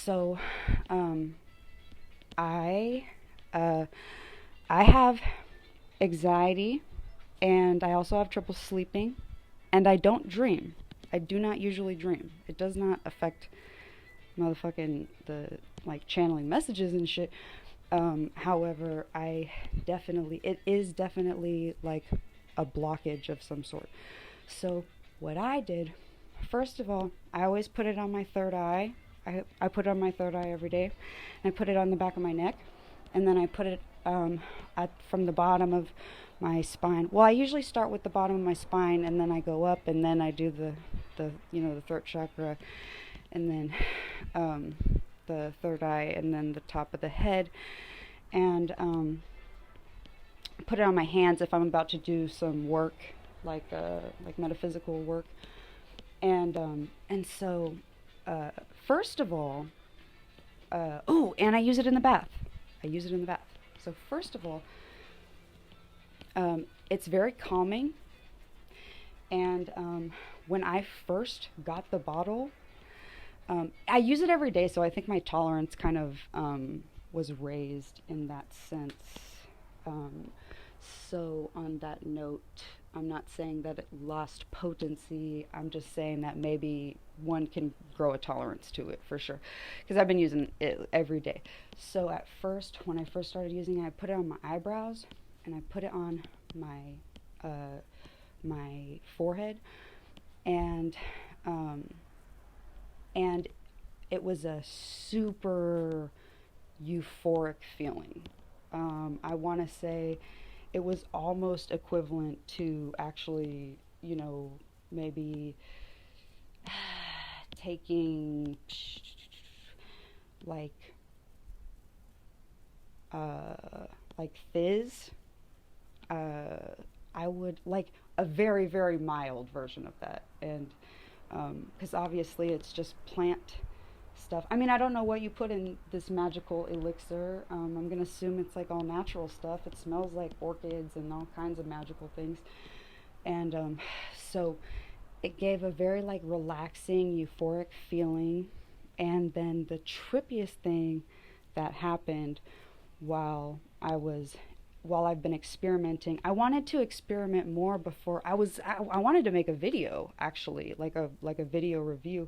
So, um, I, uh, I have anxiety, and I also have trouble sleeping, and I don't dream. I do not usually dream. It does not affect motherfucking the like channeling messages and shit. However, it is definitely like a blockage of some sort. So what I did, first of all, I always put it on my third eye. I put it on my third eye every day. And I put it on the back of my neck, and then I put it from the bottom of my spine. Well, I usually start with the bottom of my spine, and then I go up, and then I do the throat chakra, and then the third eye, and then the top of the head, and put it on my hands if I'm about to do some work, like metaphysical work, and so first of all, and I use it in the bath. I use it in the bath. So first of all, it's very calming, and when I first got the bottle, I use it every day, so I think my tolerance kind of was raised in that sense. So on that note, I'm not saying that it lost potency. I'm just saying that maybe one can grow a tolerance to it for sure, because I've been using it every day. So at first, when I first started using it, I put it on my eyebrows, and I put it on my forehead, and and it was a super euphoric feeling. I want to say it was almost equivalent to actually, maybe taking like fizz. I would like a very, very mild version of that, and because obviously it's just plant stuff. I mean, I don't know what you put in this magical elixir. I'm gonna assume it's like all natural stuff. It smells like orchids and all kinds of magical things, and so it gave a very like relaxing, euphoric feeling. And then the trippiest thing that happened while I've been experimenting. I wanted to experiment more before I wanted to make a video, actually, like a video review,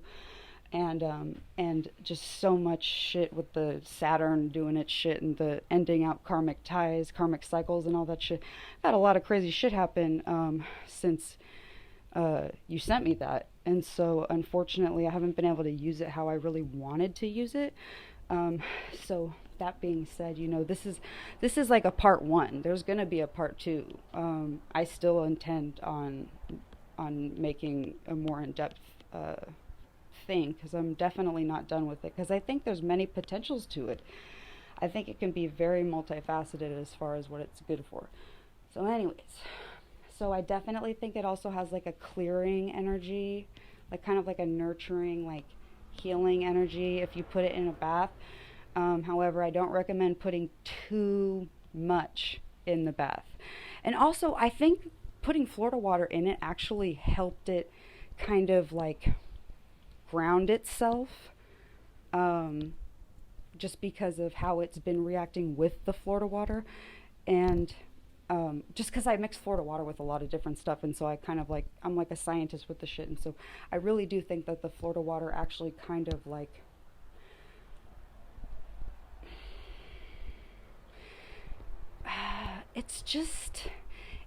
and just so much shit with the Saturn doing its shit and the ending out karmic ties, karmic cycles, and all that shit. I've had a lot of crazy shit happen since you sent me that, and so unfortunately I haven't been able to use it how I really wanted to use it. So that being said, this is like a part one. There's gonna be a part two. I still intend on making a more in-depth thing, because I'm definitely not done with it, because I think there's many potentials to it. I think it can be very multifaceted as far as what it's good for. So anyways, so I definitely think it also has like a clearing energy, like kind of like a nurturing, like healing energy if you put it in a bath. However, I don't recommend putting too much in the bath. And also, I think putting Florida water in it actually helped it kind of like ground itself, just because of how it's been reacting with the Florida water. And just because I mix Florida water with a lot of different stuff, and so I'm like a scientist with the shit, and so I really do think that the Florida water actually kind of like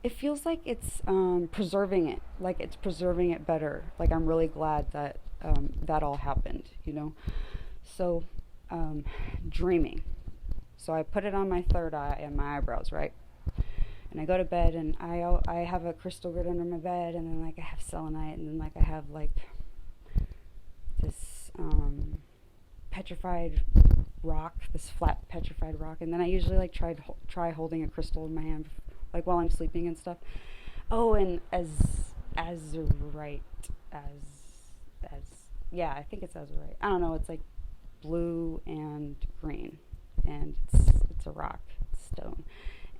it feels like it's preserving it, like it's preserving it better. Like I'm really glad that that all happened, So dreaming. So I put it on my third eye and my eyebrows, right? And I go to bed, and I have a crystal grid under my bed, and then like I have selenite, and then like I have like this petrified rock, this flat petrified rock, and then I usually like try holding a crystal in my hand, like while I'm sleeping and stuff. Oh, and azurite, yeah, I think it's azurite. I don't know. It's like blue and green, and it's a rock, stone.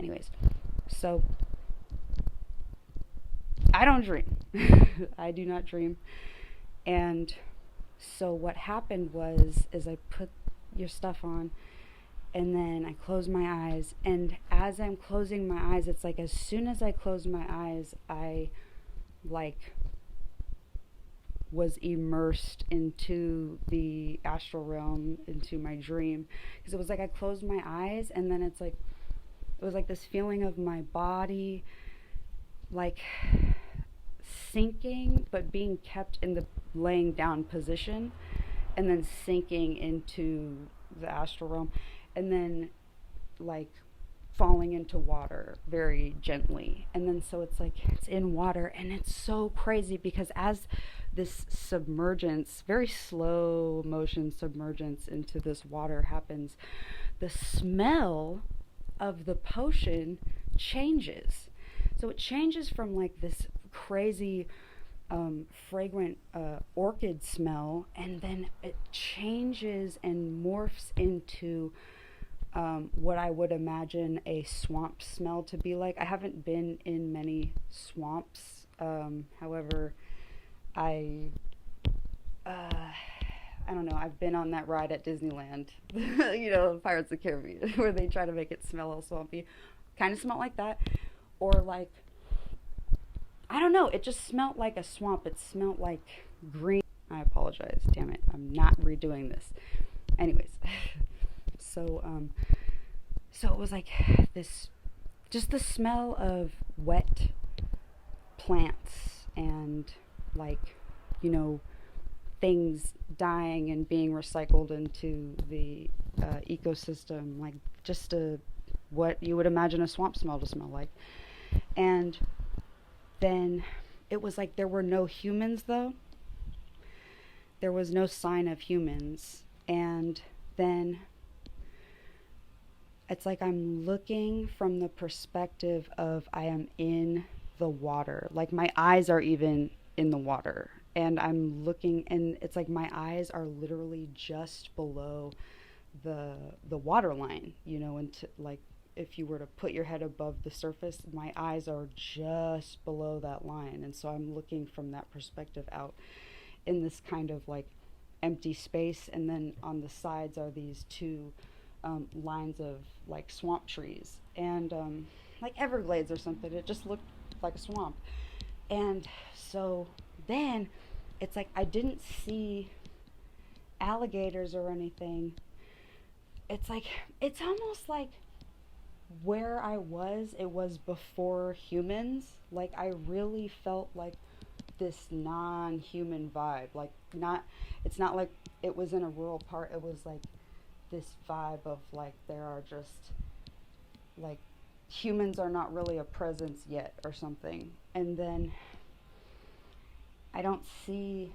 Anyways, so I don't dream. I do not dream. And so what happened is I put your stuff on. And then I close my eyes, and as I'm closing my eyes, it's like as soon as I close my eyes, I like was immersed into the astral realm, into my dream. Because it was like I closed my eyes, and then it's like it was like this feeling of my body like sinking, but being kept in the laying down position, and then sinking into the astral realm, and then like falling into water very gently. And then so it's like it's in water, and it's so crazy because as this submergence, very slow motion submergence into this water happens, the smell of the potion changes. So it changes from like this crazy fragrant orchid smell, and then it changes and morphs into what I would imagine a swamp smell to be like. I haven't been in many swamps. However, I don't know. I've been on that ride at Disneyland, you know, Pirates of the Caribbean, where they try to make it smell all swampy. Kind of smelled like that, or like I don't know. It just smelled like a swamp. It smelled like green. I apologize. Damn it. I'm not redoing this. Anyways, so so it was like this, just the smell of wet plants and like, you know, things dying and being recycled into the ecosystem, like just what you would imagine a swamp smell to smell like. And then it was like there were no humans though. There was no sign of humans. And then it's like I'm looking from the perspective of I am in the water. Like my eyes are even in the water. And I'm looking, and it's like my eyes are literally just below the water line, you know, and like if you were to put your head above the surface, my eyes are just below that line. And so I'm looking from that perspective out in this kind of like empty space. And then on the sides are these two lines of like swamp trees and like Everglades or something. It just looked like a swamp. And so then it's like I didn't see alligators or anything. It's like, it's almost like where I was, it was before humans. Like I really felt like this non-human vibe. Like it's not like it was in a rural part. It was like this vibe of like there are just like humans are not really a presence yet or something. And then I don't see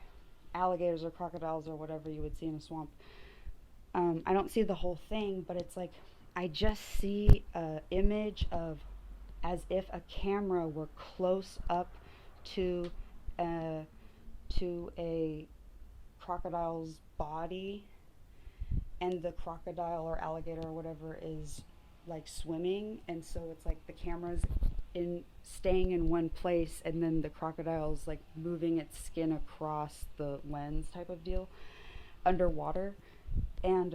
alligators or crocodiles or whatever you would see in a swamp. I don't see the whole thing, but it's like I just see an image of as if a camera were close up to a crocodile's body, and the crocodile or alligator or whatever is like swimming, and so it's like the camera's in staying in one place, and then the crocodile's like moving its skin across the lens type of deal underwater. And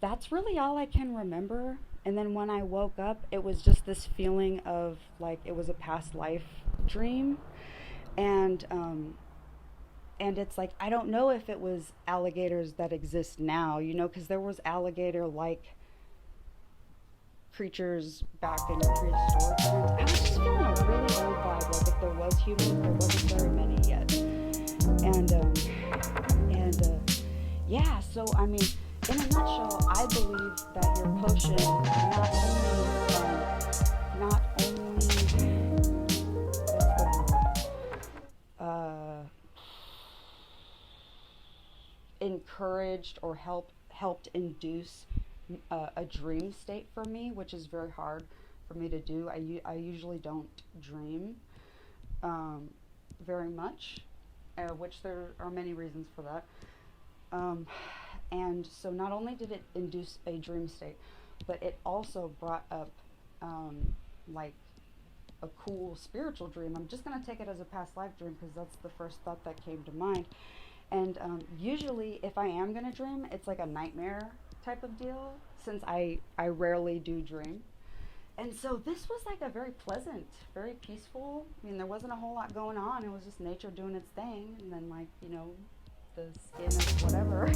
that's really all I can remember. And then when I woke up, it was just this feeling of like it was a past life dream. And it's like I don't know if it was alligators that exist now, you know, because there was alligator like creatures back in prehistoric times. I was just feeling a really old vibe, like if there was humans, there wasn't very many yet. Yeah, so I mean, in a nutshell, I believe that your potion not only encouraged or helped induce a dream state for me, which is very hard for me to do. I usually don't dream very much, which there are many reasons for that. And so not only did it induce a dream state, but it also brought up like a cool spiritual dream. I'm just going to take it as a past life dream because that's the first thought that came to mind. And usually, if I am going to dream, it's like a nightmare type of deal, since I rarely do dream. And so this was like a very pleasant, very peaceful. I mean, there wasn't a whole lot going on. It was just nature doing its thing, and then like the skin of whatever.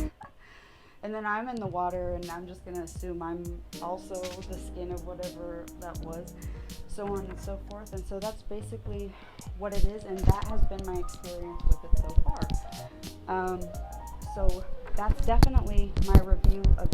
And then I'm in the water, and I'm just gonna assume I'm also the skin of whatever that was, so on and so forth. And so that's basically what it is, and that has been my experience with it so far. So that's definitely my review of